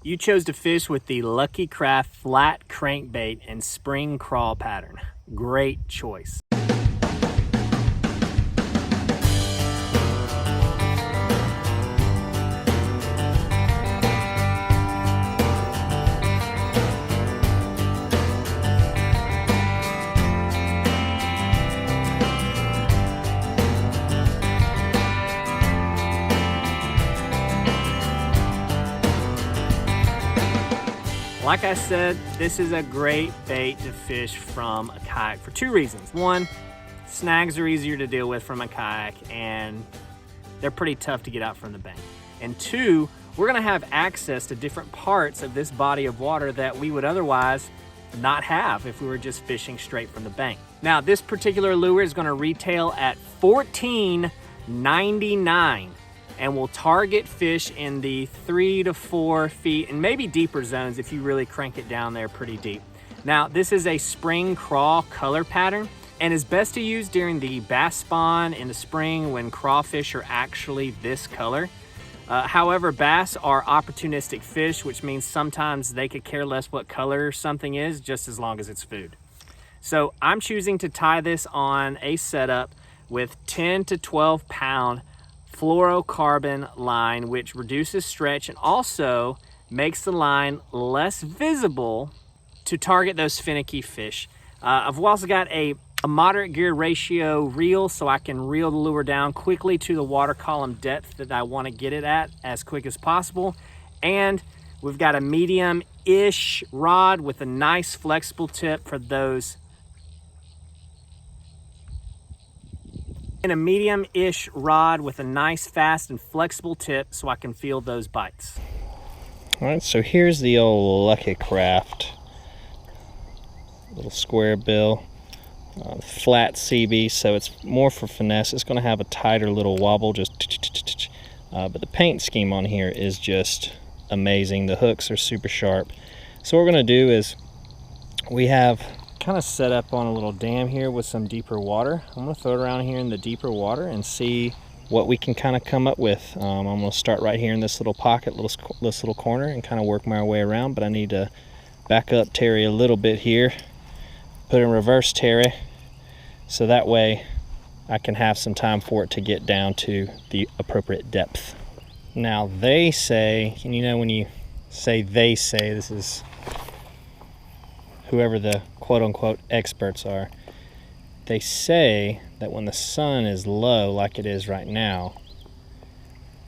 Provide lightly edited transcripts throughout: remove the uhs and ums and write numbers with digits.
You chose to fish with the Lucky Craft flat crankbait and spring crawl pattern. Great choice. Like I said, this is a great bait to fish from a kayak for two reasons. One, snags are easier to deal with from a kayak and they're pretty tough to get out from the bank. And two, we're gonna have access to different parts of this body of water that we would otherwise not have if we were just fishing straight from the bank. Now, this particular lure is gonna retail at $14.99. and will target fish in the 3 to 4 feet and maybe deeper zones if you really crank it down there pretty deep. Now, this is a spring crawl color pattern and is best to use during the bass spawn in the spring when crawfish are actually this color. However, bass are opportunistic fish, which means sometimes they could care less what color something is, just as long as it's food. So I'm choosing to tie this on a setup with 10 to 12 pound fluorocarbon line, which reduces stretch and also makes the line less visible to target those finicky fish. I've also got a moderate gear ratio reel, so I can reel the lure down quickly to the water column depth that I want to get it at as quick as possible. And we've got a medium-ish rod with a nice flexible tip for those. And a medium-ish rod with a nice, fast, and flexible tip so I can feel those bites. All right, so here's the old Lucky Craft. Little square bill, flat CB, so it's more for finesse. It's gonna have a tighter little wobble, just but the paint scheme on here is just amazing. The hooks are super sharp. So what we're gonna do is we have kind of set up on a little dam here with some deeper water. I'm going to throw it around here in the deeper water and see what we can kind of come up with. I'm going to start right here in this little pocket, this little corner, and kind of work my way around, but I need to back up Terry a little bit here, put in reverse Terry, so that way I can have some time for it to get down to the appropriate depth. Now they say, and you know when you say they say, this is whoever the quote-unquote experts are, they say that when the sun is low like it is right now,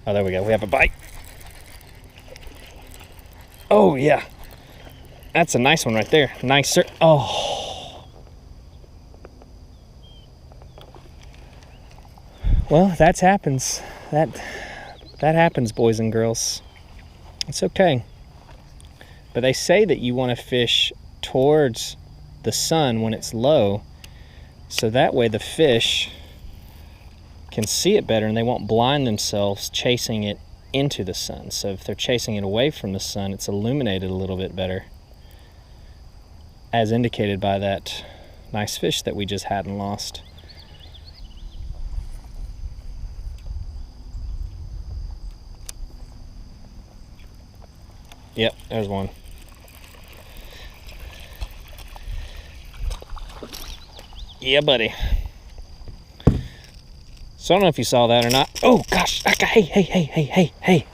oh, there we go, we have a bite. Oh yeah, that's a nice one right there. Nice, sir. Oh, well, that happens. That happens, boys and girls. It's okay. But they say that you want to fish towards the sun when it's low, so that way the fish can see it better and they won't blind themselves chasing it into the sun. So if they're chasing it away from the sun, it's illuminated a little bit better, as indicated by that nice fish that we just had and lost. Yep, there's one. Yeah, buddy. So I don't know if you saw that or not. Oh, gosh. Hey.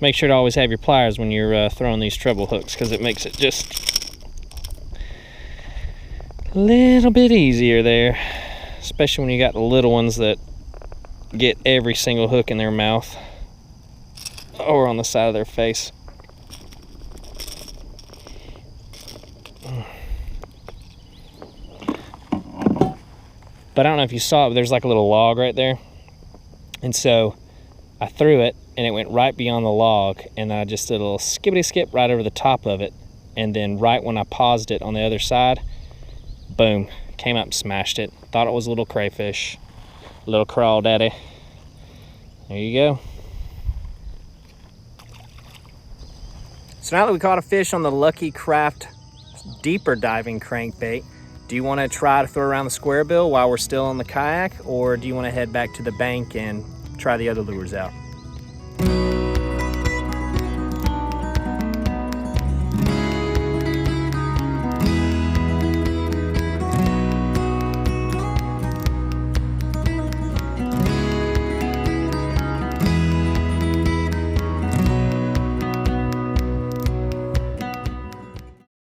Make sure to always have your pliers when you're throwing these treble hooks, because it makes it just a little bit easier there. Especially when you got the little ones that get every single hook in their mouth or on the side of their face. But I don't know if you saw it, but there's like a little log right there. And so I threw it and it went right beyond the log, and I just did a little skippity skip right over the top of it. And then right when I paused it on the other side, boom, came up and smashed it. Thought it was a little crayfish, a little crawdaddy. There you go. So now that we caught a fish on the Lucky Craft deeper diving crankbait, do you want to try to throw around the square bill while we're still on the kayak, or do you want to head back to the bank and try the other lures out?